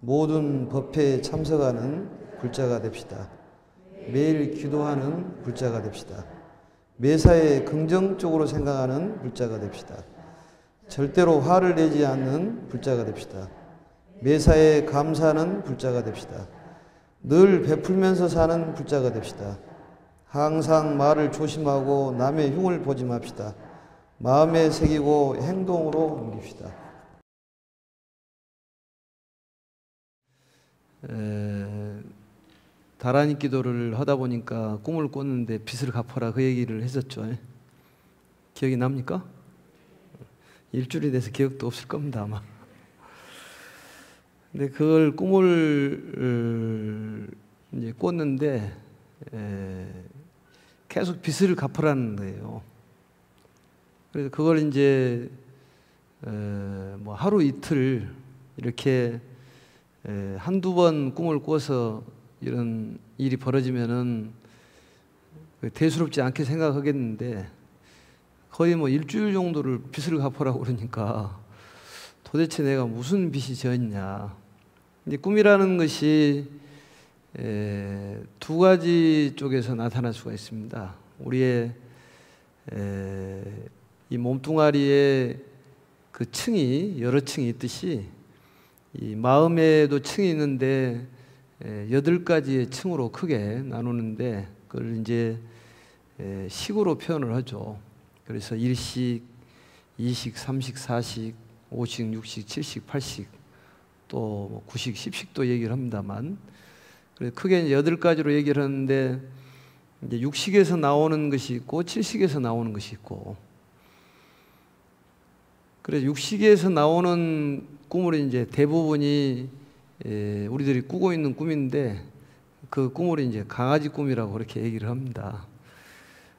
모든 법회에 참석하는 불자가 됩시다. 매일 기도하는 불자가 됩시다. 매사에 긍정적으로 생각하는 불자가 됩시다. 절대로 화를 내지 않는 불자가 됩시다. 매사에 감사하는 불자가 됩시다. 늘 베풀면서 사는 불자가 됩시다. 항상 말을 조심하고 남의 흉을 보지 맙시다. 마음에 새기고 행동으로 옮깁시다. 다란이 기도를 하다 보니까 꿈을 꿨는데 빚을 갚아라 그 얘기를 했었죠. 기억이 납니까? 일주일이 돼서 기억도 없을 겁니다 아마. 근데 그걸 꿈을 이제 꿨는데 계속 빚을 갚으라는 거예요. 그래서 그걸 이제 뭐 하루 이틀 이렇게 한두 번 꿈을 꿔서 이런 일이 벌어지면은 대수롭지 않게 생각하겠는데 거의 뭐 일주일 정도를 빚을 갚으라고 그러니까 도대체 내가 무슨 빚이 졌냐. 근데 꿈이라는 것이 두 가지 쪽에서 나타날 수가 있습니다. 우리의 이 몸뚱아리에 그 층이 여러 층이 있듯이 이 마음에도 층이 있는데 8가지의 층으로 크게 나누는데 그걸 이제 식으로 표현을 하죠. 그래서 1식, 2식, 3식, 4식, 5식, 6식, 7식, 8식 또 9식, 10식도 얘기를 합니다만 그래서 크게 이제 8가지로 얘기를 하는데 이제 6식에서 나오는 것이 있고 7식에서 나오는 것이 있고 그래서 6식에서 나오는 꿈을 이제 대부분이 우리들이 꾸고 있는 꿈인데 그 꿈을 이제 강아지 꿈이라고 그렇게 얘기를 합니다.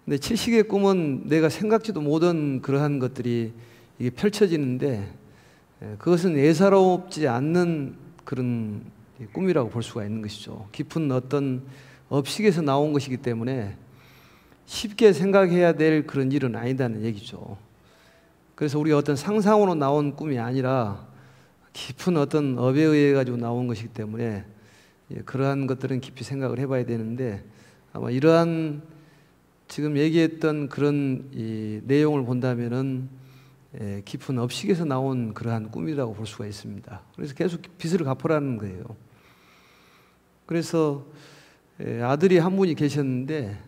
근데 7식의 꿈은 내가 생각지도 못한 그러한 것들이 이게 펼쳐지는데 그것은 예사롭지 않는 그런 꿈이라고 볼 수가 있는 것이죠. 깊은 어떤 업식에서 나온 것이기 때문에 쉽게 생각해야 될 그런 일은 아니다는 얘기죠. 그래서 우리가 어떤 상상으로 나온 꿈이 아니라 깊은 어떤 업에 의해 가지고 나온 것이기 때문에 그러한 것들은 깊이 생각을 해봐야 되는데 아마 이러한 지금 얘기했던 그런 이 내용을 본다면은 깊은 업식에서 나온 그러한 꿈이라고 볼 수가 있습니다. 그래서 계속 빚을 갚으라는 거예요. 그래서 아들이 한 분이 계셨는데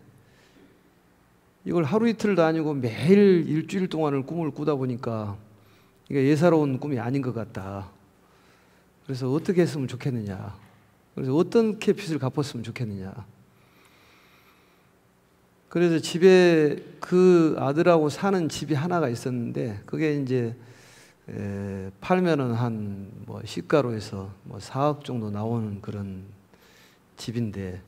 이걸 하루 이틀도 아니고 매일 일주일 동안을 꿈을 꾸다 보니까 이게 예사로운 꿈이 아닌 것 같다. 그래서 어떻게 했으면 좋겠느냐. 그래서 어떻게 빚을 갚았으면 좋겠느냐. 그래서 집에 그 아들하고 사는 집이 하나가 있었는데 그게 이제 팔면은 한 뭐 시가로 해서 뭐 4억 정도 나오는 그런 집인데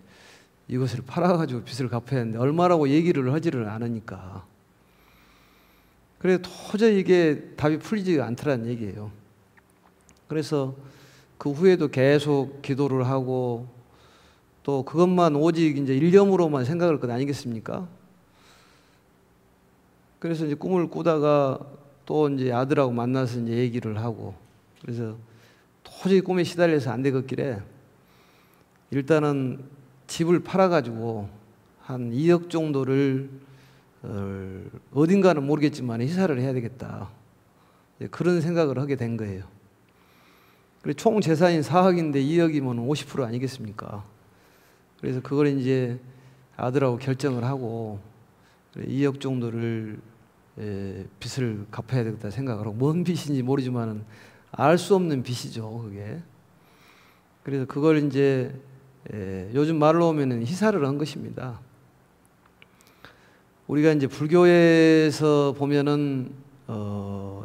이것을 팔아가지고 빚을 갚아야 하는데 얼마라고 얘기를 하지를 않으니까 그래 도저히 이게 답이 풀리지가 않더라는 얘기예요. 그래서 그 후에도 계속 기도를 하고 또 그것만 오직 이제 일념으로만 생각할 것 아니겠습니까? 그래서 이제 꿈을 꾸다가 또 이제 아들하고 만나서 이제 얘기를 하고 그래서 도저히 꿈에 시달려서 안 되겠길래 일단은 집을 팔아가지고 한 2억 정도를 어딘가는 모르겠지만 희사를 해야 되겠다. 그런 생각을 하게 된 거예요. 그리고 총 재산이 4억인데 2억이면 50% 아니겠습니까? 그래서 그걸 이제 아들하고 결정을 하고 2억 정도를 빚을 갚아야 되겠다 생각을 하고 뭔 빚인지 모르지만은 알 수 없는 빚이죠, 그게. 그래서 그걸 이제 요즘 말로 하면은 희사를 한 것입니다. 우리가 이제 불교에서 보면은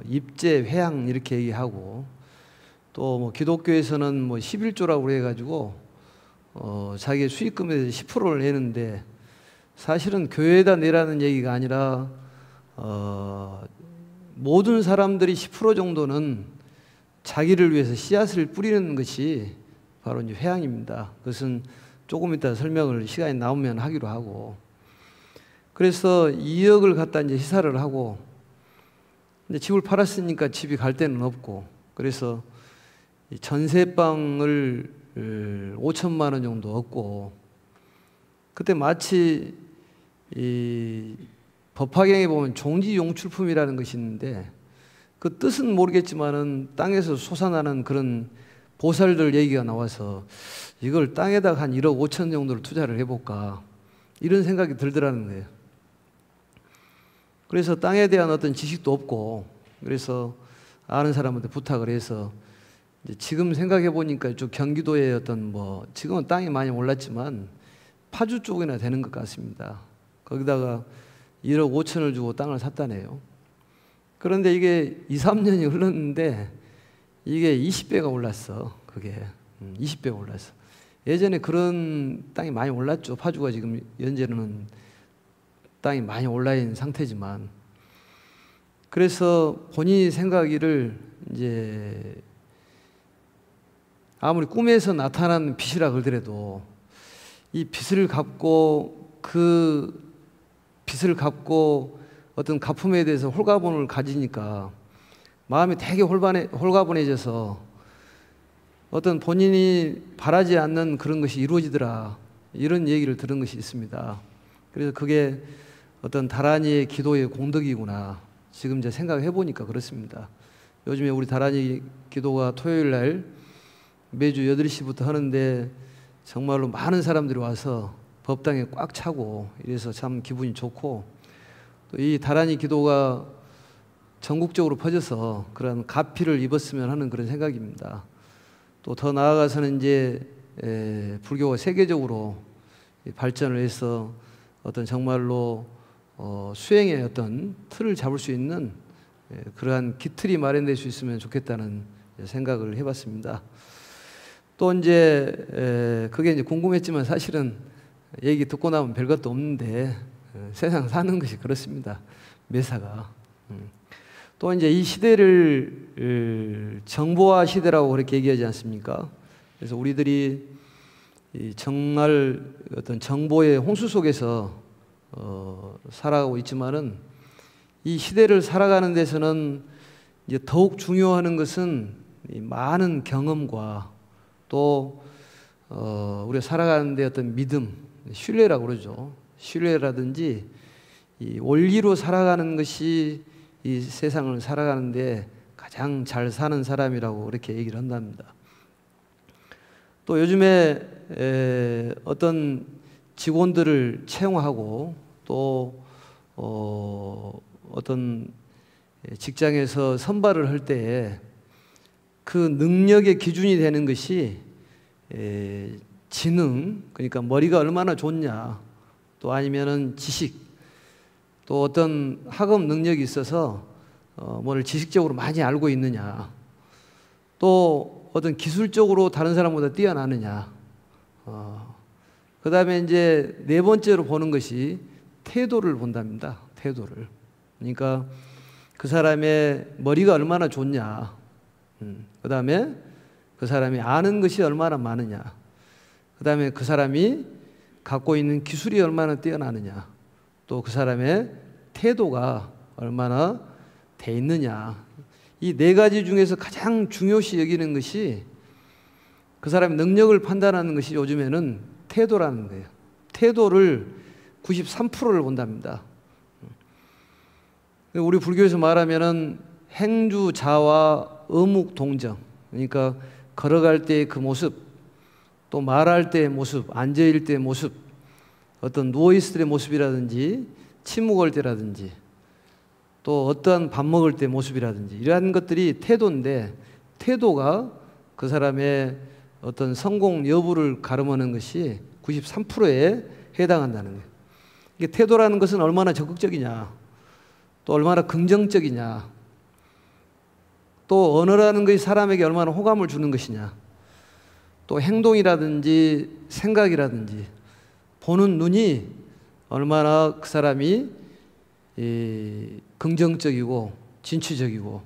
입제, 회향 이렇게 얘기하고 또 뭐 기독교에서는 뭐 11조라고 해가지고 자기의 수익금에 대해서 10%를 내는데 사실은 교회에다 내라는 얘기가 아니라 모든 사람들이 10% 정도는 자기를 위해서 씨앗을 뿌리는 것이 바로 이제 회향입니다. 그것은 조금 이따 설명을 시간이 나오면 하기로 하고 그래서 2억을 갖다 이제 희사를 하고 근데 집을 팔았으니까 집이 갈 데는 없고 그래서 이 전세방을 5천만 원 정도 얻고, 그때 마치 이 법화경에 보면 종지용출품이라는 것이 있는데, 그 뜻은 모르겠지만은 땅에서 솟아나는 그런 보살들 얘기가 나와서 이걸 땅에다가 한 1억 5천 정도를 투자를 해볼까, 이런 생각이 들더라는 거예요. 그래서 땅에 대한 어떤 지식도 없고, 그래서 아는 사람한테 부탁을 해서, 이제 지금 생각해 보니까 이쪽 경기도의 어떤 지금은 땅이 많이 올랐지만 파주 쪽이나 되는 것 같습니다. 거기다가 1억 5천을 주고 땅을 샀다네요. 그런데 이게 2, 3년이 흘렀는데 이게 20배가 올랐어. 그게 20배가 올랐어. 예전에 그런 땅이 많이 올랐죠. 파주가 지금 현재는 땅이 많이 올라 있는 상태지만, 그래서 본인이 생각하기를 이제 아무리 꿈에서 나타난 빛이라 그러더라도 이 빛을 갖고 그 빛을 갖고 어떤 가품에 대해서 홀가분을 가지니까 마음이 되게 홀가분해져서 어떤 본인이 바라지 않는 그런 것이 이루어지더라, 이런 얘기를 들은 것이 있습니다. 그래서 그게 어떤 다란이의 기도의 공덕이구나, 지금 이제 생각해 보니까 그렇습니다. 요즘에 우리 다란이 기도가 토요일 날 매주 8시부터 하는데 정말로 많은 사람들이 와서 법당에 꽉 차고 이래서 참 기분이 좋고, 또 이 다란이 기도가 전국적으로 퍼져서 그런 가피를 입었으면 하는 그런 생각입니다. 또 더 나아가서는 이제 불교가 세계적으로 발전을 해서 어떤 정말로 수행의 어떤 틀을 잡을 수 있는 그러한 기틀이 마련될 수 있으면 좋겠다는 생각을 해봤습니다. 또 이제 그게 이제 궁금했지만 사실은 얘기 듣고 나면 별것도 없는데 세상 사는 것이 그렇습니다. 매사가. 또 이제 이 시대를 정보화 시대라고 그렇게 얘기하지 않습니까? 그래서 우리들이 정말 어떤 정보의 홍수 속에서 살아가고 있지만은 이 시대를 살아가는 데서는 이제 더욱 중요한 것은 이 많은 경험과 또 우리가 살아가는 데 어떤 믿음, 신뢰라고 그러죠. 신뢰라든지 이 원리로 살아가는 것이 이 세상을 살아가는데 가장 잘 사는 사람이라고 그렇게 얘기를 한답니다. 또 요즘에 어떤 직원들을 채용하고 또 어떤 직장에서 선발을 할 때에 그 능력의 기준이 되는 것이 지능, 그러니까 머리가 얼마나 좋냐, 또 아니면은 지식, 또 어떤 학업 능력이 있어서 뭘 지식적으로 많이 알고 있느냐, 또 어떤 기술적으로 다른 사람보다 뛰어나느냐, 그 다음에 이제 네 번째로 보는 것이 태도를 본답니다. 태도를. 그러니까 그 사람의 머리가 얼마나 좋냐, 그 다음에 그 사람이 아는 것이 얼마나 많으냐, 그 다음에 그 사람이 갖고 있는 기술이 얼마나 뛰어나느냐, 또 그 사람의 태도가 얼마나 돼 있느냐. 이 네 가지 중에서 가장 중요시 여기는 것이 그 사람의 능력을 판단하는 것이 요즘에는 태도라는 거예요. 태도를 93%를 본답니다. 우리 불교에서 말하면은 행주자와 어묵동정, 그러니까 걸어갈 때의 그 모습, 또 말할 때의 모습, 앉아있을 때의 모습, 어떤 누워있을 때의 모습이라든지 침묵할 때라든지 또 어떠한 밥 먹을 때 모습이라든지 이러한 것들이 태도인데, 태도가 그 사람의 어떤 성공 여부를 가름하는 것이 93%에 해당한다는 거예요. 이게 태도라는 것은 얼마나 적극적이냐, 또 얼마나 긍정적이냐, 또 언어라는 것이 사람에게 얼마나 호감을 주는 것이냐, 또 행동이라든지 생각이라든지 보는 눈이 얼마나 그 사람이 긍정적이고 진취적이고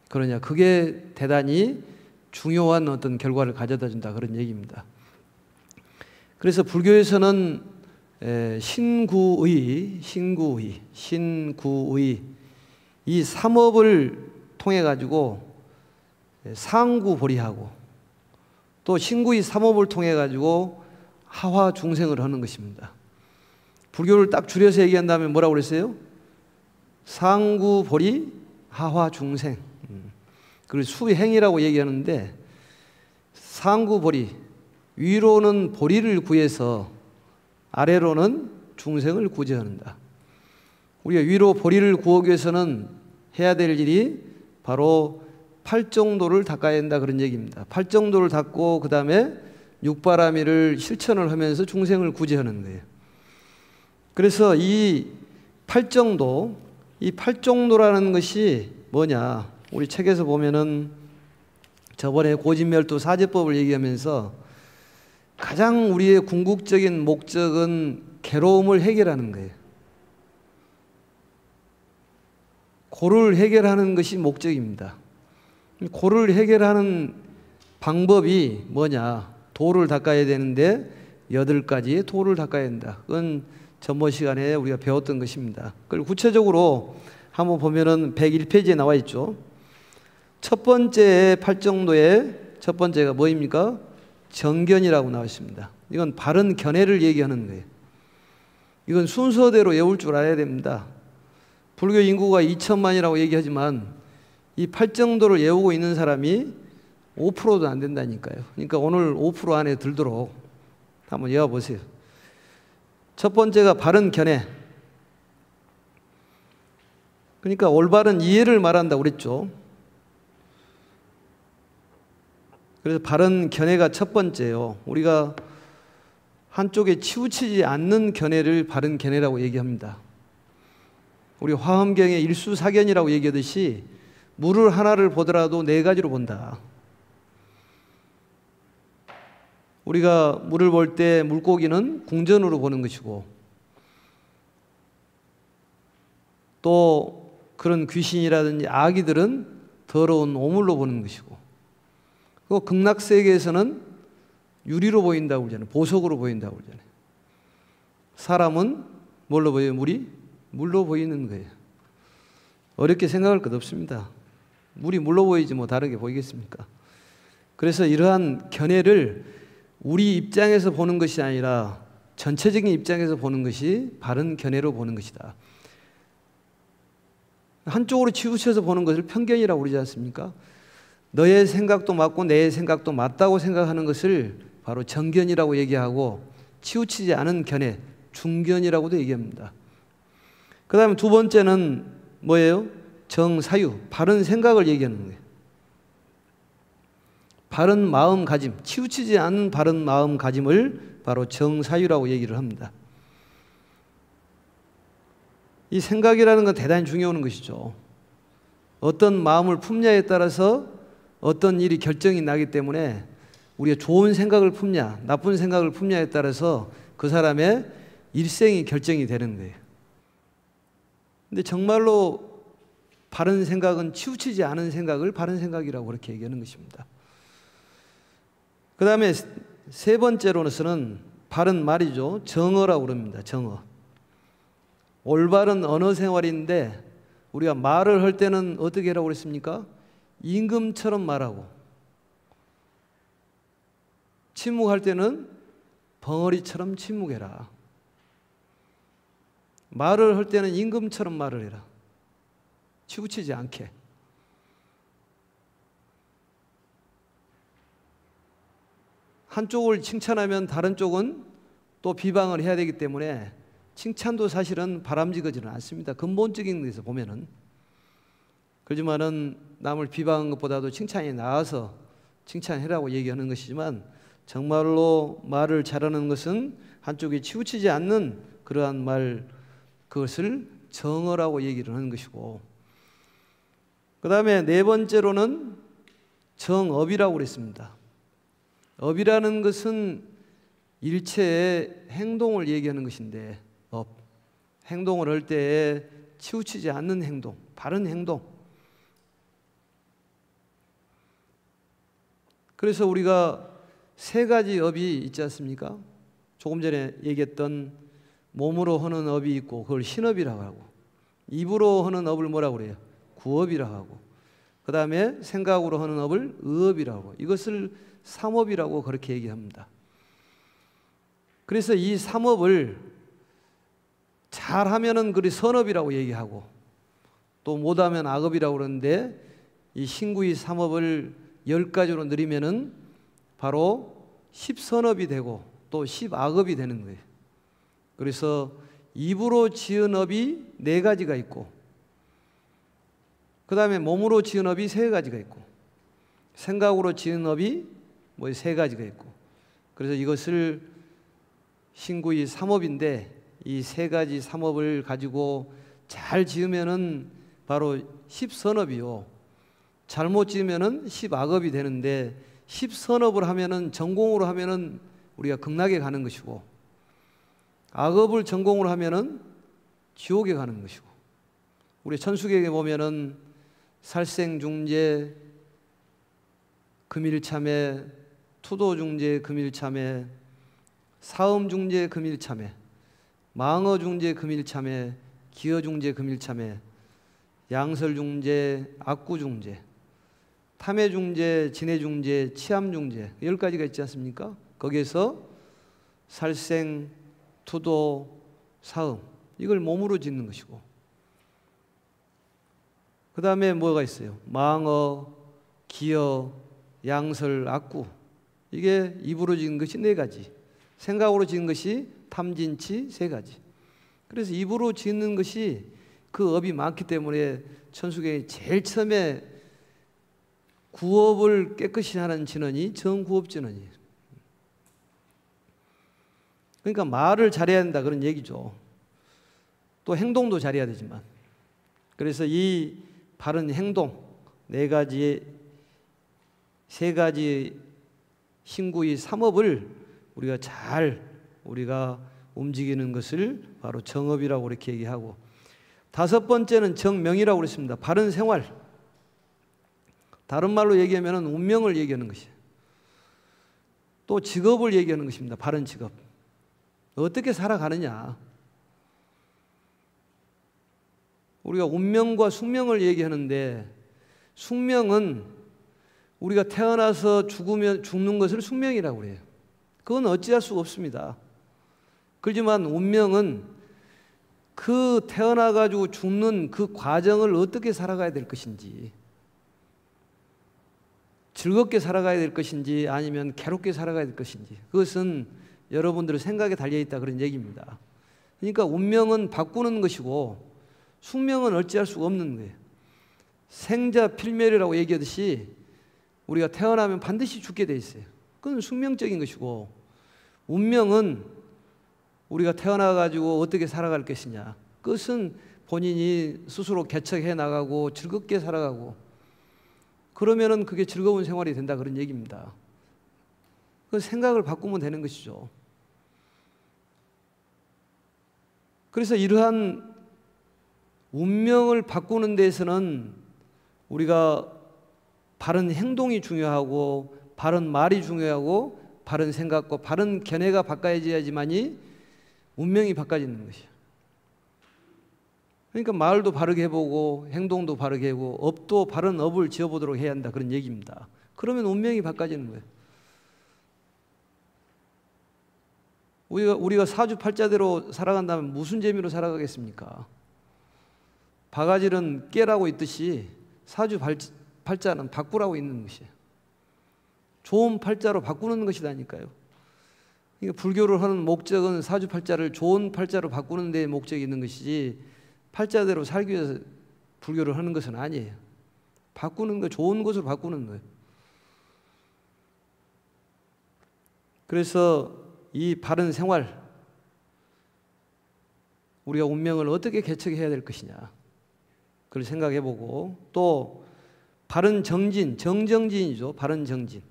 그러냐, 그게 대단히 중요한 어떤 결과를 가져다 준다, 그런 얘기입니다. 그래서 불교에서는 신구의 이 삼업을 통해 가지고 상구보리하고 또 신구의 삼업을 통해 가지고 하화 중생을 하는 것입니다. 불교를 딱 줄여서 얘기한다면 뭐라고 그랬어요? 상구보리 하화 중생. 그걸 수행이라고 얘기하는데, 상구보리, 위로는 보리를 구해서 아래로는 중생을 구제하는다. 우리가 위로 보리를 구하기 위해서는 해야 될 일이 바로 팔정도를 닦아야 된다, 그런 얘기입니다. 팔정도를 닦고 그 다음에 육바라밀을 실천을 하면서 중생을 구제하는 거예요. 그래서 이 팔정도, 이 팔정도라는 것이 뭐냐? 우리 책에서 보면은 저번에 고진멸도 사제법을 얘기하면서 가장 우리의 궁극적인 목적은 괴로움을 해결하는 거예요. 고를 해결하는 것이 목적입니다. 고를 해결하는 방법이 뭐냐? 도를 닦아야 되는데 8가지의 도를 닦아야 된다. 그건 전번 시간에 우리가 배웠던 것입니다. 그걸 구체적으로 한번 보면은 101페이지에 나와 있죠. 첫 번째 팔정도의 첫 번째가 뭐입니까? 정견이라고 나와 있습니다. 이건 바른 견해를 얘기하는 거예요. 이건 순서대로 외울 줄 알아야 됩니다. 불교 인구가 2천만이라고 얘기하지만 이 팔정도를 외우고 있는 사람이 5%도 안 된다니까요. 그러니까 오늘 5% 안에 들도록 한번 외워보세요. 첫 번째가 바른 견해. 그러니까 올바른 이해를 말한다고 그랬죠. 그래서 바른 견해가 첫 번째예요. 우리가 한쪽에 치우치지 않는 견해를 바른 견해라고 얘기합니다. 우리 화엄경의 일수사견이라고 얘기하듯이 물을 하나를 보더라도 4가지로 본다. 우리가 물을 볼 때 물고기는 궁전으로 보는 것이고, 또 그런 귀신이라든지 아기들은 더러운 오물로 보는 것이고, 그 극락세계에서는 유리로 보인다고 그러잖아요. 보석으로 보인다고 그러잖아요. 사람은 뭘로 보여요? 물로 보이는 거예요. 어렵게 생각할 것 없습니다. 물이 물로 보이지 뭐 다르게 보이겠습니까? 그래서 이러한 견해를 우리 입장에서 보는 것이 아니라 전체적인 입장에서 보는 것이 바른 견해로 보는 것이다. 한쪽으로 치우쳐서 보는 것을 편견이라고 그러지 않습니까? 너의 생각도 맞고 내 생각도 맞다고 생각하는 것을 바로 정견이라고 얘기하고, 치우치지 않은 견해, 중견이라고도 얘기합니다. 그 다음에 두 번째는 뭐예요? 정사유, 바른 생각을 얘기하는 거예요. 바른 마음가짐, 치우치지 않은 바른 마음가짐을 바로 정사유라고 얘기를 합니다. 이 생각이라는 건 대단히 중요한 것이죠. 어떤 마음을 품냐에 따라서 어떤 일이 결정이 나기 때문에 우리가 좋은 생각을 품냐, 나쁜 생각을 품냐에 따라서 그 사람의 일생이 결정이 되는 거예요. 근데 정말로 바른 생각은 치우치지 않은 생각을 바른 생각이라고 그렇게 얘기하는 것입니다. 그 다음에 세 번째로는 바른 말이죠. 정어라고 그럽니다. 정어. 올바른 언어 생활인데 우리가 말을 할 때는 어떻게 하라고 그랬습니까? 임금처럼 말하고, 침묵할 때는 벙어리처럼 침묵해라. 말을 할 때는 임금처럼 말을 해라. 치우치지 않게. 한쪽을 칭찬하면 다른 쪽은 또 비방을 해야 되기 때문에 칭찬도 사실은 바람직하지는 않습니다. 근본적인 데서 보면은. 그렇지만은 남을 비방하는 것보다도 칭찬이 나아서 칭찬해라고 얘기하는 것이지만, 정말로 말을 잘하는 것은 한쪽이 치우치지 않는 그러한 말, 그것을 정어라고 얘기를 하는 것이고, 그 다음에 네 번째로는 정업이라고 그랬습니다. 업이라는 것은 일체의 행동을 얘기하는 것인데, 행동을 할 때 치우치지 않는 행동, 바른 행동. 그래서 우리가 3가지 업이 있지 않습니까? 조금 전에 얘기했던 몸으로 하는 업이 있고, 그걸 신업이라고 하고, 입으로 하는 업을 뭐라고 그래요? 구업이라고 하고, 그 다음에 생각으로 하는 업을 의업이라고, 이것을 삼업이라고 그렇게 얘기합니다. 그래서 이 삼업을 잘하면은 그리 선업이라고 얘기하고, 또 못하면 악업이라고 그러는데, 이 신구이 삼업을 10가지로 늘리면은 바로 10선업이 되고 또 10악업이 되는 거예요. 그래서 입으로 지은 업이 4가지가 있고, 그 다음에 몸으로 지은 업이 3가지가 있고, 생각으로 지은 업이 3가지가 있고, 그래서 이것을 신구이 삼업인데, 이 3가지 삼업을 가지고 잘 지으면은 바로 10선업이요, 잘못 지으면은 10악업이 되는데, 10선업을 하면은, 전공으로 하면은 우리가 극락에 가는 것이고, 악업을 전공으로 하면은 지옥에 가는 것이고, 우리 천수계에 보면은 살생중재, 금일참회, 투도중재, 금일참회, 사음중재, 금일참회, 망어중재, 금일참회, 기어중재, 금일참회, 양설중재, 악구중재, 탐해중재, 진해중재, 치암중재, 10가지가 있지 않습니까? 거기에서 살생, 투도, 사음, 이걸 몸으로 짓는 것이고, 그 다음에 뭐가 있어요? 망어, 기어, 양설, 악구, 이게 입으로 지은 것이 4가지, 생각으로 지은 것이 탐진치 3가지. 그래서 입으로 짓는 것이 그 업이 많기 때문에 천수계에 제일 처음에 구업을 깨끗이 하는 진언이 정구업진언이에요. 그러니까 말을 잘해야 된다 그런 얘기죠. 또 행동도 잘해야 되지만, 그래서 이 바른 행동 4가지, 3가지 신구이 삼업을 우리가 움직이는 것을 바로 정업이라고 이렇게 얘기하고, 5번째는 정명이라고 그랬습니다. 바른 생활, 다른 말로 얘기하면 운명을 얘기하는 것이에요. 또 직업을 얘기하는 것입니다. 바른 직업, 어떻게 살아가느냐. 우리가 운명과 숙명을 얘기하는데, 숙명은 우리가 태어나서 죽는 것을 숙명이라고 그래요. 그건 어찌할 수가 없습니다. 그렇지만 운명은 그 태어나가지고 죽는 그 과정을 어떻게 살아가야 될 것인지, 즐겁게 살아가야 될 것인지 아니면 괴롭게 살아가야 될 것인지, 그것은 여러분들의 생각에 달려있다 그런 얘기입니다. 그러니까 운명은 바꾸는 것이고 숙명은 어찌할 수가 없는 거예요. 생자 필멸이라고 얘기하듯이 우리가 태어나면 반드시 죽게 돼 있어요. 그건 숙명적인 것이고, 운명은 우리가 태어나가지고 어떻게 살아갈 것이냐, 그것은 본인이 스스로 개척해 나가고 즐겁게 살아가고, 그러면은 그게 즐거운 생활이 된다 그런 얘기입니다. 그 생각을 바꾸면 되는 것이죠. 그래서 이러한 운명을 바꾸는 데에서는 우리가 바른 행동이 중요하고, 바른 말이 중요하고, 바른 생각과 바른 견해가 바꿔야지만이 운명이 바꿔지는 것이에요. 그러니까 말도 바르게 해보고 행동도 바르게 하고 업도 바른 업을 지어보도록 해야 한다 그런 얘기입니다. 그러면 운명이 바꿔지는 거예요. 우리가 사주팔자대로 살아간다면 무슨 재미로 살아가겠습니까? 바가지는 깨라고 있듯이 사주팔자는 바꾸라고 있는 것이에요. 좋은 팔자로 바꾸는 것이라니까요. 그러니까 불교를 하는 목적은 사주팔자를 좋은 팔자로 바꾸는 데 목적이 있는 것이지, 팔자대로 살기 위해서 불교를 하는 것은 아니에요. 바꾸는 거, 좋은 것으로 바꾸는 거예요. 그래서 이 바른 생활, 우리가 운명을 어떻게 개척해야 될 것이냐, 그걸 생각해보고, 또 바른 정진, 정정진이죠. 바른 정진,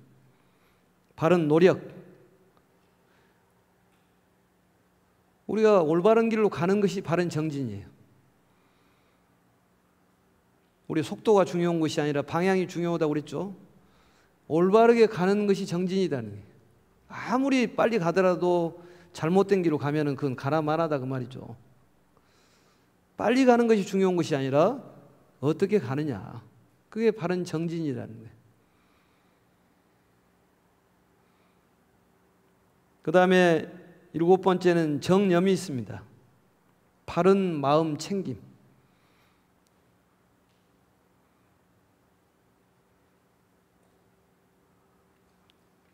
바른 노력, 우리가 올바른 길로 가는 것이 바른 정진이에요. 우리 속도가 중요한 것이 아니라 방향이 중요하다고 그랬죠. 올바르게 가는 것이 정진이다는 거예요. 아무리 빨리 가더라도 잘못된 길로 가면은 그건 가라만하다 그 말이죠. 빨리 가는 것이 중요한 것이 아니라 어떻게 가느냐, 그게 바른 정진이라는 거예요. 그 다음에 7번째는 정념이 있습니다. 바른 마음 챙김.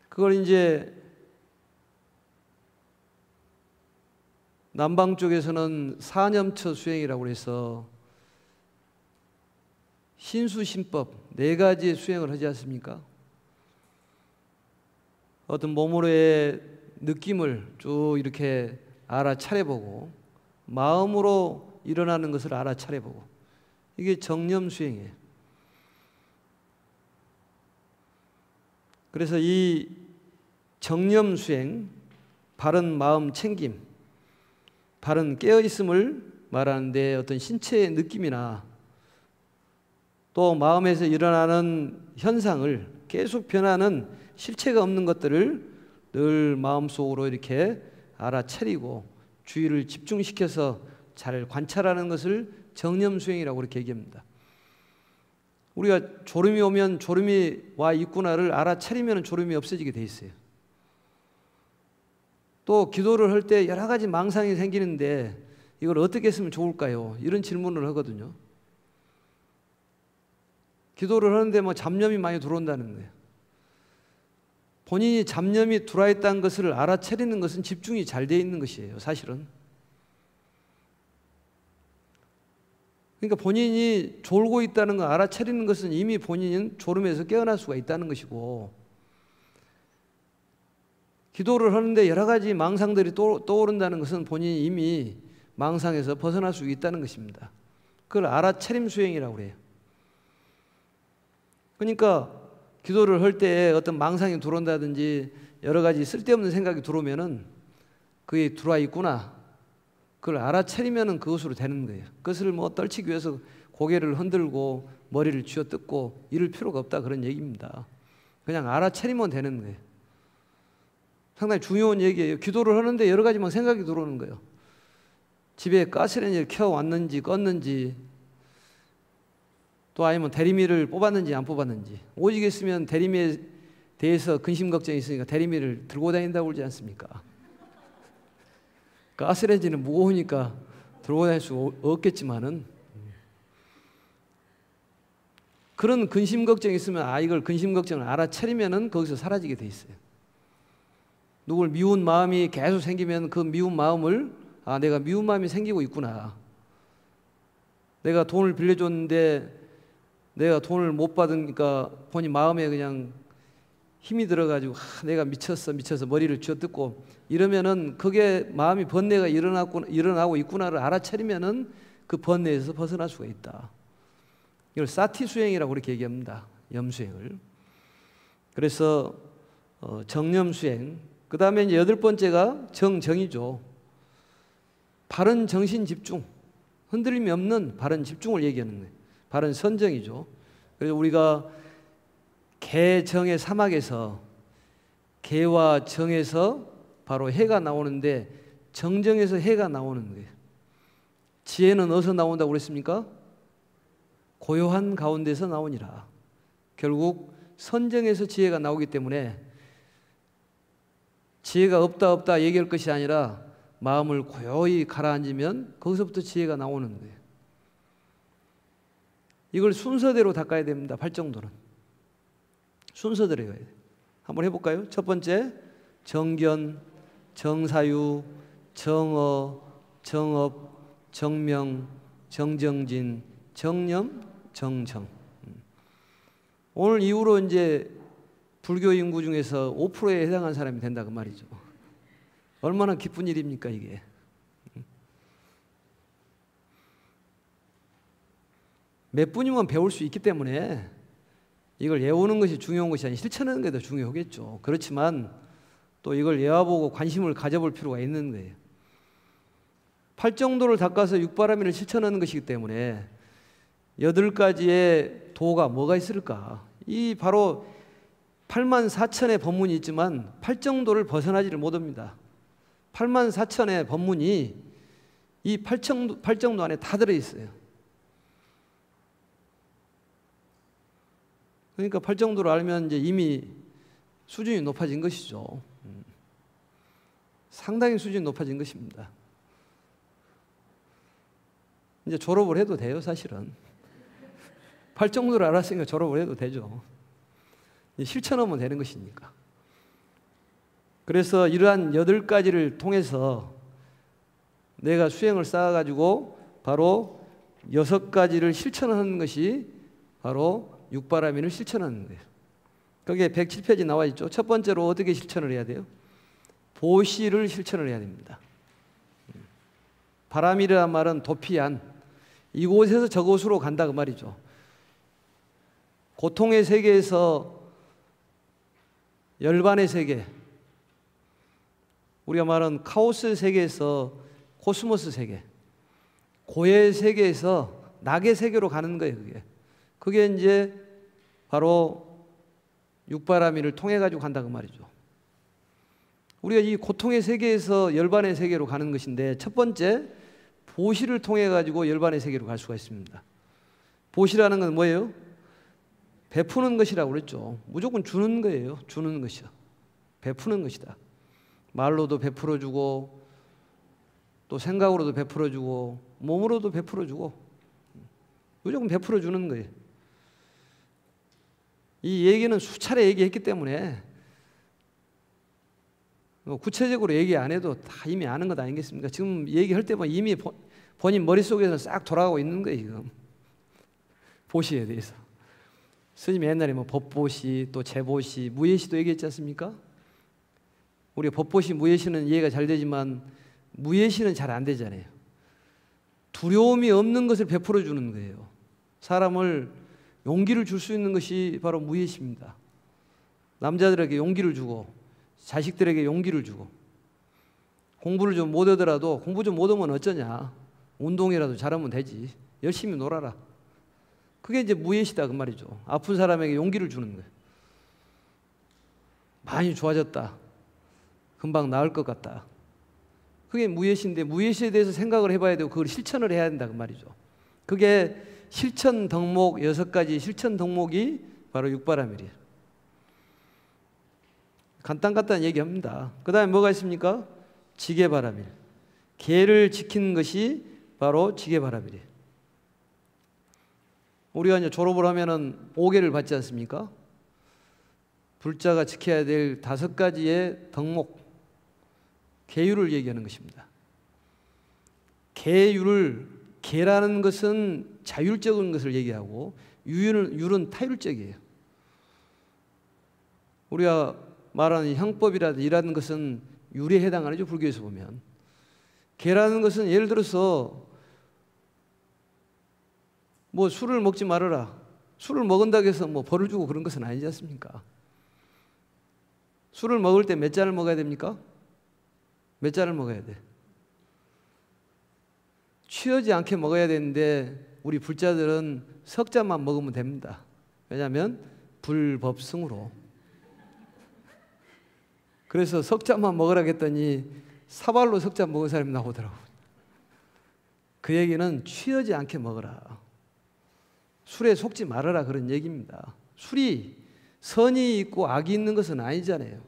그걸 이제 남방 쪽에서는 사념처 수행이라고 해서 신수신법 4가지의 수행을 하지 않습니까? 어떤 몸으로의 느낌을 쭉 이렇게 알아차려보고 마음으로 일어나는 것을 알아차려보고 이게 정념 수행이에요. 그래서 이 정념 수행, 바른 마음 챙김, 바른 깨어있음을 말하는데 어떤 신체의 느낌이나 또 마음에서 일어나는 현상을 계속 변하는 실체가 없는 것들을 늘 마음속으로 이렇게 알아차리고 주의를 집중시켜서 잘 관찰하는 것을 정념수행이라고 그렇게 얘기합니다. 우리가 졸음이 오면 졸음이 와 있구나를 알아차리면 졸음이 없어지게 돼 있어요. 또 기도를 할 때 여러 가지 망상이 생기는데 이걸 어떻게 했으면 좋을까요? 이런 질문을 하거든요. 기도를 하는데 뭐 잡념이 많이 들어온다는 거예요. 본인이 잡념이 들어와 있다는 것을 알아차리는 것은 집중이 잘 되어 있는 것이에요, 사실은. 그러니까 본인이 졸고 있다는 걸 알아차리는 것은 이미 본인은 졸음에서 깨어날 수가 있다는 것이고, 기도를 하는데 여러 가지 망상들이 떠오른다는 것은 본인이 이미 망상에서 벗어날 수 있다는 것입니다. 그걸 알아차림 수행이라고 해요. 그러니까 기도를 할 때 어떤 망상이 들어온다든지 여러 가지 쓸데없는 생각이 들어오면은 그게 들어와 있구나, 그걸 알아차리면은 그것으로 되는 거예요. 그것을 뭐 떨치기 위해서 고개를 흔들고 머리를 쥐어뜯고 이럴 필요가 없다, 그런 얘기입니다. 그냥 알아차리면 되는 거예요. 상당히 중요한 얘기예요. 기도를 하는데 여러 가지 막 생각이 들어오는 거예요. 집에 가스레인지를 켜왔는지 껐는지, 또 아니면 대리미를 뽑았는지 안 뽑았는지. 오직 있으면 대리미에 대해서 근심 걱정이 있으니까 대리미를 들고 다닌다고 그러지 않습니까? 가스레인지는 무거우니까 들고 다닐 수 없겠지만은, 그런 근심 걱정이 있으면 이걸 근심 걱정을 알아차리면은 거기서 사라지게 돼 있어요. 누굴 미운 마음이 계속 생기면 그 미운 마음을 내가 미운 마음이 생기고 있구나. 내가 돈을 빌려줬는데 내가 돈을 못 받으니까 본인 마음에 그냥 힘이 들어가지고 내가 미쳐서 머리를 쥐어뜯고 이러면은 그게 마음이 번뇌가 일어나고 있구나를 알아차리면은 그 번뇌에서 벗어날 수가 있다. 이걸 사티 수행이라고 그렇게 얘기합니다. 염수행을. 그래서 정념 수행. 그 다음에 이제 8번째가 정정이죠. 바른 정신 집중. 흔들림이 없는 바른 집중을 얘기하는 거예요. 바른 선정이죠. 그래서 우리가 개정의 사막에서 개와 정에서 바로 해가 나오는데 정정에서 해가 나오는 거예요. 지혜는 어디서 나온다고 그랬습니까? 고요한 가운데서 나오니라. 결국 선정에서 지혜가 나오기 때문에 지혜가 없다 얘기할 것이 아니라 마음을 고요히 가라앉으면 거기서부터 지혜가 나오는 거예요. 이걸 순서대로 닦아야 됩니다. 팔정도는 순서대로 해야 돼요. 한번 해볼까요? 첫 번째, 정견, 정사유, 정어, 정업, 정명, 정정진, 정념, 정정. 오늘 이후로 이제 불교 인구 중에서 5%에 해당하는 사람이 된다 그 말이죠. 얼마나 기쁜 일입니까 이게. 몇 분이면 배울 수 있기 때문에 이걸 외우는 것이 중요한 것이 아니라 실천하는 게 더 중요하겠죠. 그렇지만 또 이걸 외워보고 관심을 가져볼 필요가 있는 거예요. 팔정도를 닦아서 육바라밀을 실천하는 것이기 때문에 8가지의 도가 뭐가 있을까? 이 바로 84,000의 법문이 있지만 팔정도를 벗어나지를 못합니다. 84,000의 법문이 이 팔정도 안에 다 들어있어요. 그러니까 팔 정도로 알면 이제 이미 수준이 높아진 것이죠. 상당히 수준이 높아진 것입니다. 이제 졸업을 해도 돼요, 사실은. 팔 정도를 알았으니까 졸업을 해도 되죠. 실천하면 되는 것이니까. 그래서 이러한 8가지를 통해서 내가 수행을 쌓아가지고 바로 6가지를 실천하는 것이 바로 육바라밀을 실천하는 거예요. 거기에 107페이지 나와 있죠. 첫 번째로 어떻게 실천을 해야 돼요? 보시를 실천을 해야 됩니다. 바라밀이라는 말은 도피한, 이곳에서 저곳으로 간다 그 말이죠. 고통의 세계에서 열반의 세계, 우리가 말하는 카오스 세계에서 코스모스 세계, 고의 세계에서 낙의 세계로 가는 거예요. 그게 이제 바로 육바라밀을 통해 가지고 간다 그 말이죠. 우리가 이 고통의 세계에서 열반의 세계로 가는 것인데, 첫 번째 보시를 통해 가지고 열반의 세계로 갈 수가 있습니다. 보시라는 건 뭐예요? 베푸는 것이라고 그랬죠. 무조건 주는 거예요. 주는 것이요. 베푸는 것이다. 말로도 베풀어주고, 또 생각으로도 베풀어주고, 몸으로도 베풀어주고, 무조건 베풀어주는 거예요. 이 얘기는 수차례 얘기했기 때문에 구체적으로 얘기 안 해도 다 이미 아는 것 아니겠습니까? 지금 얘기할 때 보면 이미 본인 머릿속에서 싹 돌아가고 있는 거예요, 지금. 보시에 대해서. 스님이 옛날에 뭐 법보시, 또 재보시, 무예시도 얘기했지 않습니까? 우리가 법보시, 무예시는 이해가 잘 되지만 무예시는 잘 안 되잖아요. 두려움이 없는 것을 베풀어 주는 거예요. 사람을 용기를 줄 수 있는 것이 바로 무예시입니다. 남자들에게 용기를 주고, 자식들에게 용기를 주고, 공부를 좀 못하더라도 공부 좀 못하면 어쩌냐, 운동이라도 잘하면 되지, 열심히 놀아라. 그게 이제 무예시다 그 말이죠. 아픈 사람에게 용기를 주는 거예요. 많이 좋아졌다, 금방 나을 것 같다. 그게 무예시인데, 무예시에 대해서 생각을 해봐야 되고 그걸 실천을 해야 된다 그 말이죠. 그게 실천 덕목 6가지 실천 덕목이 바로 육바라밀이에요. 간단간단 얘기합니다. 그 다음에 뭐가 있습니까? 지게바라밀. 계를 지키는 것이 바로 지게바라밀이에요. 우리가 이제 졸업을 하면은 5계를 받지 않습니까? 불자가 지켜야 될 5가지의 덕목, 계율을 얘기하는 것입니다. 계라는 것은 자율적인 것을 얘기하고, 율은 타율적이에요. 우리가 말하는 형법이라는 것은 율에 해당하죠, 불교에서 보면. 계라는 것은 예를 들어서 뭐 술을 먹지 말아라, 술을 먹은다고 해서 뭐 벌을 주고 그런 것은 아니지 않습니까? 술을 먹을 때 몇 잔을 먹어야 됩니까? 몇 잔을 먹어야 돼? 취하지 않게 먹어야 되는데 우리 불자들은 석 잔만 먹으면 됩니다. 왜냐하면 불법승으로. 그래서 석 잔만 먹으라고 했더니 사발로 석 잔 먹은 사람이 나오더라고요. 그 얘기는 취하지 않게 먹어라, 술에 속지 말아라, 그런 얘기입니다. 술이 선이 있고 악이 있는 것은 아니잖아요.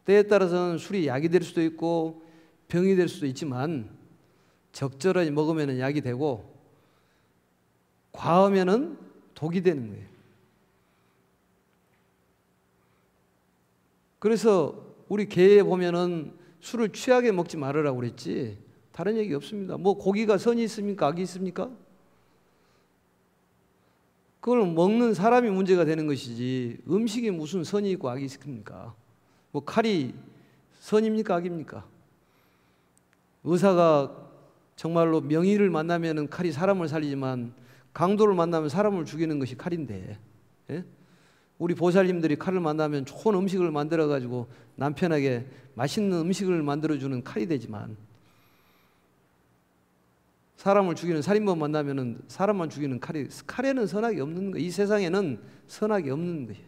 때에 따라서는 술이 약이 될 수도 있고 병이 될 수도 있지만, 적절히 먹으면 약이 되고 과하면 독이 되는 거예요. 그래서 우리 계에 보면은 술을 취하게 먹지 말으라고 그랬지 다른 얘기 없습니다. 뭐 고기가 선이 있습니까? 악이 있습니까? 그걸 먹는 사람이 문제가 되는 것이지 음식이 무슨 선이 있고 악이 있습니까? 뭐 칼이 선입니까? 악입니까? 의사가 정말로 명의를 만나면 칼이 사람을 살리지만 강도를 만나면 사람을 죽이는 것이 칼인데, 예? 우리 보살님들이 칼을 만나면 좋은 음식을 만들어 가지고 남편에게 맛있는 음식을 만들어주는 칼이 되지만, 사람을 죽이는 살인범 만나면 사람만 죽이는 칼에는 선악이 없는 거예요. 이 세상에는 선악이 없는 거예요.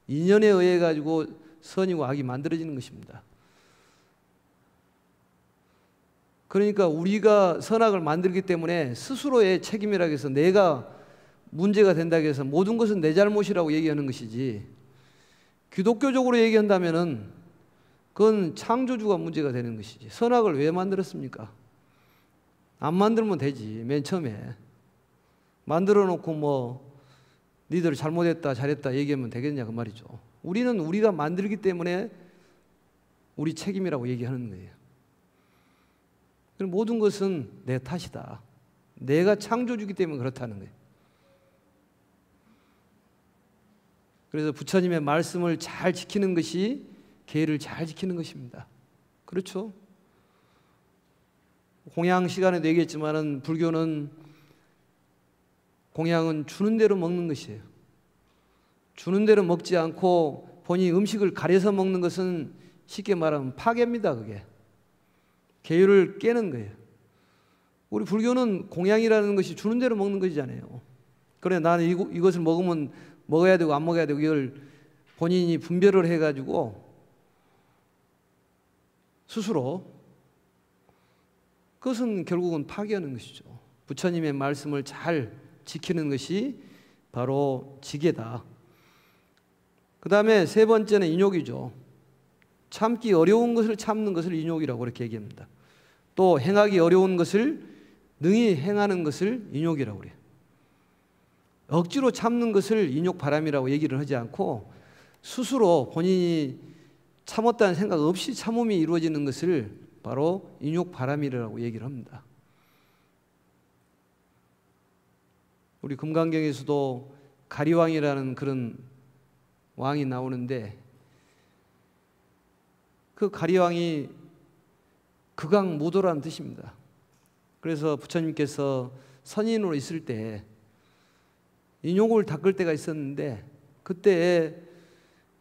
인연에 의해 가지고 선이고 악이 만들어지는 것입니다. 그러니까 우리가 선악을 만들기 때문에 스스로의 책임이라고 해서 내가 문제가 된다고 해서 모든 것은 내 잘못이라고 얘기하는 것이지, 기독교적으로 얘기한다면은 그건 창조주가 문제가 되는 것이지. 선악을 왜 만들었습니까? 안 만들면 되지. 맨 처음에 만들어 놓고 뭐 니들 잘못했다 잘했다 얘기하면 되겠냐 그 말이죠. 우리는 우리가 만들기 때문에 우리 책임이라고 얘기하는 거예요. 그럼 모든 것은 내 탓이다. 내가 창조주기 때문에 그렇다는 거예요. 그래서 부처님의 말씀을 잘 지키는 것이 계를 잘 지키는 것입니다. 그렇죠? 공양 시간에도 얘기했지만은 불교는 공양은 주는 대로 먹는 것이에요. 주는 대로 먹지 않고 본인이 음식을 가려서 먹는 것은 쉽게 말하면 파괴입니다. 그게 계율을 깨는 거예요. 우리 불교는 공양이라는 것이 주는 대로 먹는 것이잖아요. 그래 나는 이것을 먹으면 먹어야 되고 안 먹어야 되고 이걸 본인이 분별을 해가지고 스스로, 그것은 결국은 파괴하는 것이죠. 부처님의 말씀을 잘 지키는 것이 바로 지계다. 그 다음에 세 번째는 인욕이죠. 참기 어려운 것을 참는 것을 인욕이라고 그렇게 얘기합니다. 또 행하기 어려운 것을 능히 행하는 것을 인욕이라고 그래요. 억지로 참는 것을 인욕바람이라고 얘기를 하지 않고 스스로 본인이 참았다는 생각 없이 참음이 이루어지는 것을 바로 인욕바람이라고 얘기를 합니다. 우리 금강경에서도 가리왕이라는 그런 왕이 나오는데 그 가리왕이 극악무도라는 뜻입니다. 그래서 부처님께서 선인으로 있을 때 인욕을 닦을 때가 있었는데 그때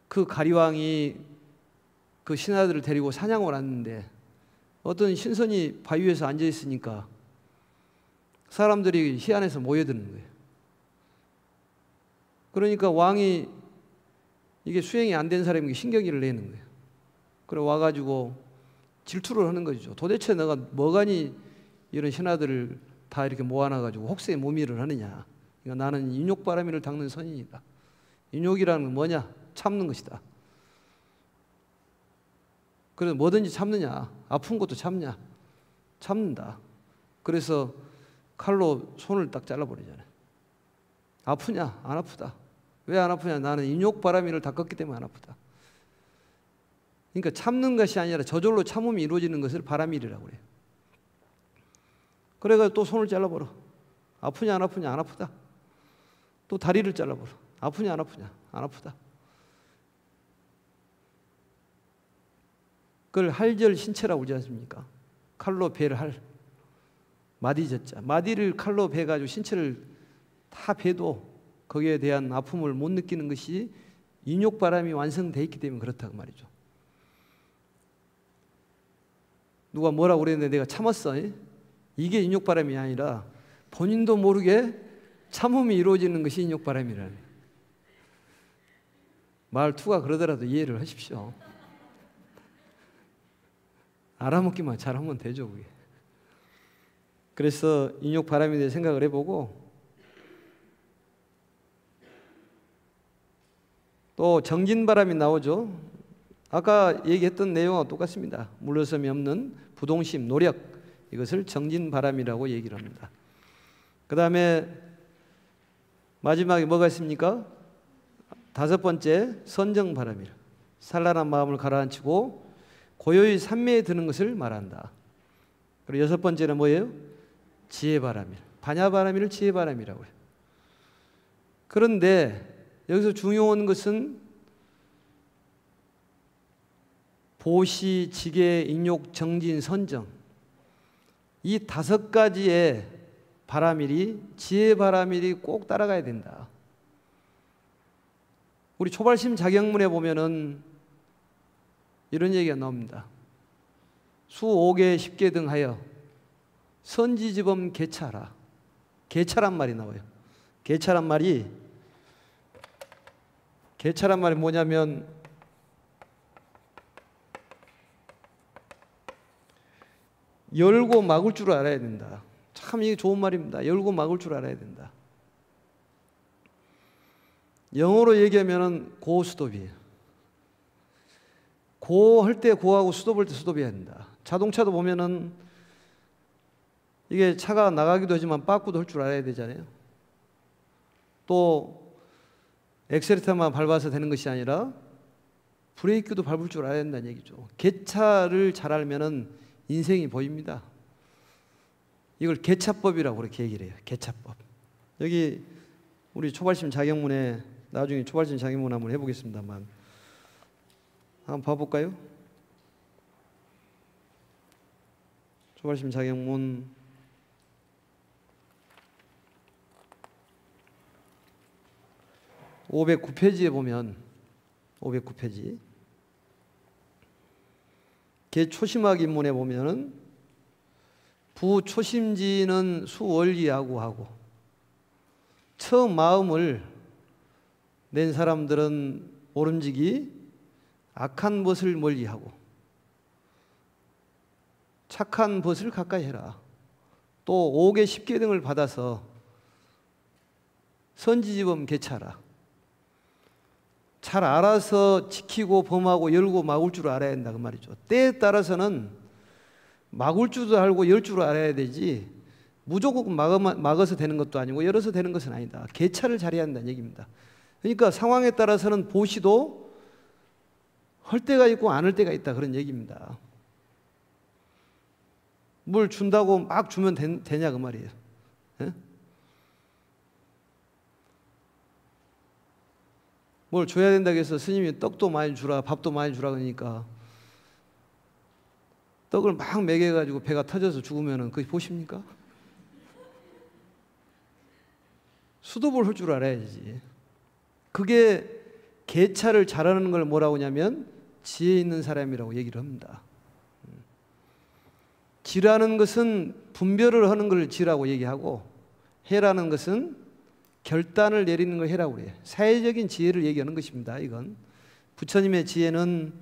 그 가리왕이 그 신하들을 데리고 사냥을 왔는데 어떤 신선이 바위 위에서 앉아 있으니까 사람들이 희한해서 모여드는 거예요. 그러니까 왕이 이게 수행이 안 된 사람에게 신경질을 내는 거예요. 그래 와가지고 질투를 하는 거죠. 도대체 내가 뭐가니 이런 신하들을 다 이렇게 모아놔가지고 혹세 모미를 하느냐. 그러니까 나는 인욕바라미를 닦는 선인이다. 인욕이라는 건 뭐냐? 참는 것이다. 그래서 뭐든지 참느냐? 아픈 것도 참냐? 참는다. 그래서 칼로 손을 딱 잘라버리잖아요. 아프냐? 안 아프다. 왜 안 아프냐? 나는 인욕바라미를 닦았기 때문에 안 아프다. 그러니까 참는 것이 아니라 저절로 참음이 이루어지는 것을 바라밀이라고 그래요. 그래가지고 또 손을 잘라버려. 아프냐 안 아프냐? 안 아프다. 또 다리를 잘라버려. 아프냐 안 아프냐? 안 아프다. 그걸 할절신체라고 그러지 않습니까? 칼로 베를 할. 마디졌자. 마디를 칼로 베가지고 신체를 다 베도 거기에 대한 아픔을 못 느끼는 것이 인욕바람이 완성되어 있기 때문에 그렇다고 말이죠. 누가 뭐라고 그랬는데 내가 참았어. 이게 인욕바람이 아니라 본인도 모르게 참음이 이루어지는 것이 인욕바람이라네. 말투가 그러더라도 이해를 하십시오. 알아먹기만 잘하면 되죠, 그게. 그래서 인욕바람에 대해 생각을 해보고 또 정진바람이 나오죠. 아까 얘기했던 내용과 똑같습니다. 물러섬이 없는 부동심, 노력, 이것을 정진바람이라고 얘기를 합니다. 그 다음에 마지막에 뭐가 있습니까? 다섯 번째 선정바람이라. 산란한 마음을 가라앉히고 고요히 산매에 드는 것을 말한다. 그리고 여섯 번째는 뭐예요? 지혜바람이라. 반야바람이를 지혜바람이라고 해요. 그런데 여기서 중요한 것은 보시, 지계, 인욕, 정진, 선정, 이 다섯 가지의 바라밀이 지혜바라밀이 꼭 따라가야 된다. 우리 초발심 자경문에 보면은 이런 얘기가 나옵니다. 수 5개 10개 등 하여 선지지범 개차라. 개차란 말이 나와요. 개차란 말이 뭐냐면 열고 막을 줄 알아야 된다. 참 이게 좋은 말입니다. 열고 막을 줄 알아야 된다. 영어로 얘기하면은 고스톱이에요. 고 할 때 고하고 스톱 할 때 스톱해야 된다. 자동차도 보면은 이게 차가 나가기도 하지만 빠꾸도 할 줄 알아야 되잖아요. 또 엑셀레터만 밟아서 되는 것이 아니라 브레이크도 밟을 줄 알아야 된다는 얘기죠. 개차를 잘 알면은 인생이 보입니다. 이걸 개차법이라고 그렇게 얘기를 해요. 개차법. 여기 우리 초발심 자격문에 나중에 초발심 자격문 한번 해보겠습니다만 한번 봐볼까요? 초발심 자격문 509페이지에 보면 509페이지 개초심학 입문에 보면은 부초심지는 수월리하고 처음 마음을 낸 사람들은 모름지기 악한 것을 멀리하고 착한 것을 가까이 해라. 또 5개 10개 등을 받아서 선지지범 개차라. 잘 알아서 지키고 범하고 열고 막을 줄 알아야 된다 그 말이죠. 때에 따라서는 막을 줄도 알고 열 줄을 알아야 되지 무조건 막아서 되는 것도 아니고 열어서 되는 것은 아니다. 개차를 잘해야 한다는 얘기입니다. 그러니까 상황에 따라서는 보시도 할 때가 있고 안 할 때가 있다 그런 얘기입니다. 뭘 준다고 막 주면 되냐 그 말이에요. 예? 뭘 줘야 된다고 해서 스님이 떡도 많이 주라 밥도 많이 주라 그러니까 떡을 막 먹여가지고 배가 터져서 죽으면 그게 보십니까? 수도볼 할 줄 알아야지. 그게 개차를 잘하는 걸 뭐라고 하냐면 지혜 있는 사람이라고 얘기를 합니다. 지라는 것은 분별을 하는 걸 지라고 얘기하고 해라는 것은 결단을 내리는 걸 해라고 그래요. 사회적인 지혜를 얘기하는 것입니다. 이건 부처님의 지혜는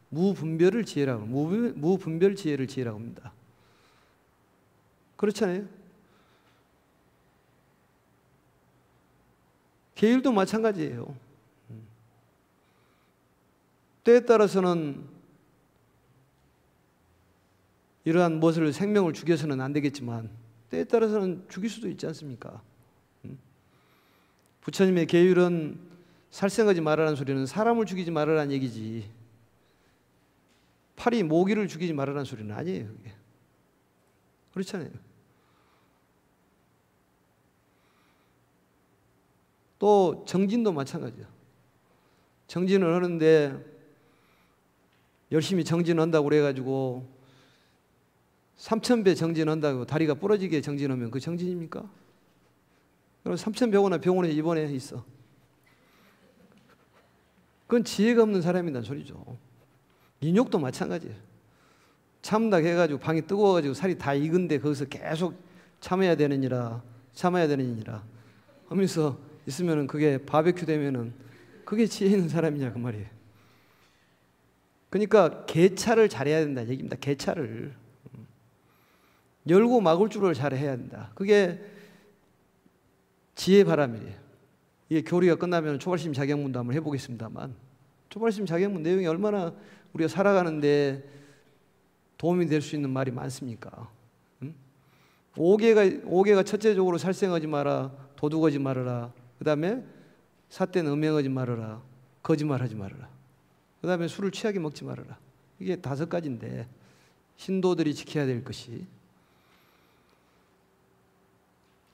무분별을 지혜라고 무분별 지혜를 지혜라고 합니다. 그렇잖아요. 계율도 마찬가지예요. 때에 따라서는 이러한 무엇을 생명을 죽여서는 안 되겠지만 때에 따라서는 죽일 수도 있지 않습니까? 부처님의 계율은 살생하지 말라는 소리는 사람을 죽이지 말라는 얘기지 파리 모기를 죽이지 말라는 소리는 아니에요. 그게. 그렇잖아요. 또 정진도 마찬가지예요. 정진을 하는데 열심히 정진한다고 그래가지고 3000배 정진한다고 다리가 부러지게 정진하면 그 정진입니까? 그럼 3000배거나 병원에 입원해 있어. 그건 지혜가 없는 사람이란 소리죠. 인욕도 마찬가지예요. 참다 해가지고 방이 뜨거워가지고 살이 다 익은데 거기서 계속 참아야 되느니라 하면서 있으면은 그게 바베큐 되면은 그게 지혜 있는 사람이냐 그 말이에요. 그러니까 개차를 잘해야 된다는 얘기입니다. 개차를 열고 막을 줄을 잘해야 된다. 그게 지혜 바람이에요. 이게 교리가 끝나면 초발심 자격문도 한번 해보겠습니다만 초발심 자격문 내용이 얼마나 우리가 살아가는데 도움이 될 수 있는 말이 많습니까? 5개가 첫째적으로 살생하지 마라, 도둑하지 말아라, 그 다음에 삿된 음행하지 말아라, 거짓말하지 말아라, 그 다음에 술을 취하게 먹지 말아라. 이게 5가지인데 신도들이 지켜야 될 것이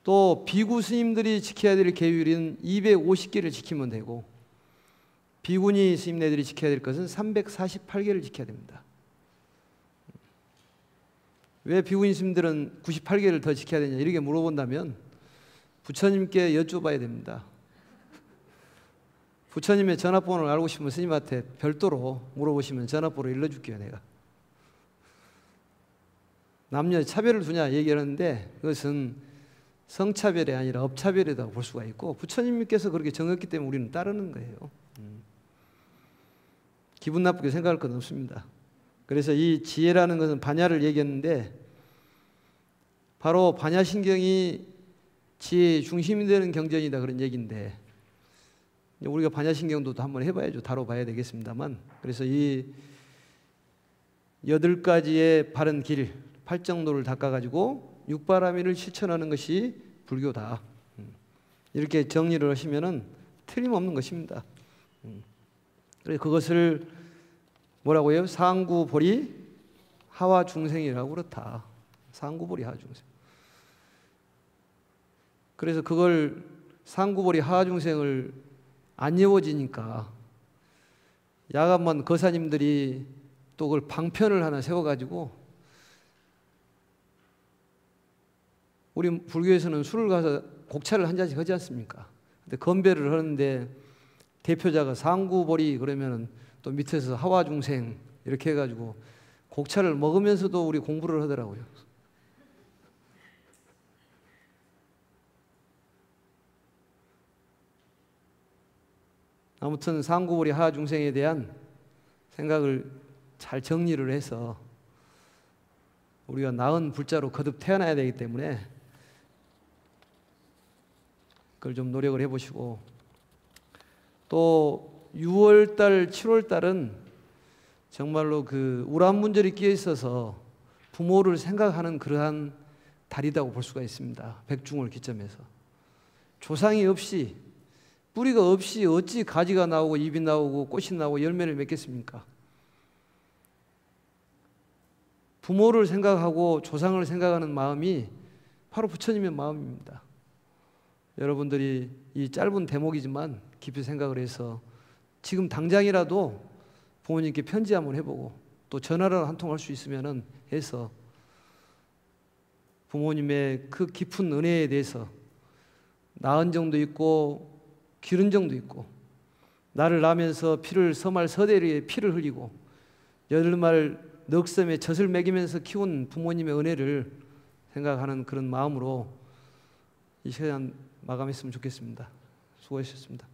또 비구 스님들이 지켜야 될 계율은 250개를 지키면 되고 비구니 스님네들이 지켜야 될 것은 348개를 지켜야 됩니다. 왜 비구니 스님들은 98개를 더 지켜야 되냐 이렇게 물어본다면 부처님께 여쭤봐야 됩니다. 부처님의 전화번호를 알고 싶으면 스님한테 별도로 물어보시면 전화번호 일러줄게요. 내가 남녀 차별을 두냐 얘기하는데 그것은 성차별이 아니라 업차별이라고 볼 수가 있고 부처님께서 그렇게 정했기 때문에 우리는 따르는 거예요. 기분 나쁘게 생각할 건 없습니다. 그래서 이 지혜라는 것은 반야를 얘기했는데 바로 반야신경이 지혜의 중심이 되는 경전이다 그런 얘기인데 우리가 반야신경도 한번 해봐야죠. 다뤄봐야 되겠습니다만, 그래서 이 8가지의 바른 길, 팔정도를 닦아가지고 육바라밀을 실천하는 것이 불교다. 이렇게 정리를 하시면은 틀림없는 것입니다. 그래서 그것을 뭐라고 해요? 상구보리 하와중생이라고 그렇다. 상구보리 하와중생. 그래서 그걸 상구보리 하와중생을 안 외워지니까 야간만 거사님들이 또 그걸 방편을 하나 세워가지고, 우리 불교에서는 술을 가서 곡차를 한 잔씩 하지 않습니까? 근데 건배를 하는데 대표자가 상구보리 그러면은 또 밑에서 하와중생 이렇게 해가지고 곡차를 먹으면서도 우리 공부를 하더라고요. 아무튼 상구보리 하와중생에 대한 생각을 잘 정리를 해서 우리가 나은 불자로 거듭 태어나야 되기 때문에 그걸 좀 노력을 해보시고, 또 6월달, 7월달은 정말로 그 우란문절이 끼어 있어서 부모를 생각하는 그러한 달이라고 볼 수가 있습니다. 백중을 기점해서 조상이 없이, 뿌리가 없이 어찌 가지가 나오고 잎이 나오고 꽃이 나오고 열매를 맺겠습니까? 부모를 생각하고 조상을 생각하는 마음이 바로 부처님의 마음입니다. 여러분들이 이 짧은 대목이지만 깊이 생각을 해서 지금 당장이라도 부모님께 편지 한번 해보고, 또 전화를 한 통 할 수 있으면 해서 부모님의 그 깊은 은혜에 대해서 낳은 정도 있고 기른 정도 있고, 나를 낳으면서 피를 서말 서대리에 피를 흘리고 여덟말 넉섬에 젖을 먹이면서 키운 부모님의 은혜를 생각하는 그런 마음으로 이 시간 마감했으면 좋겠습니다. 수고하셨습니다.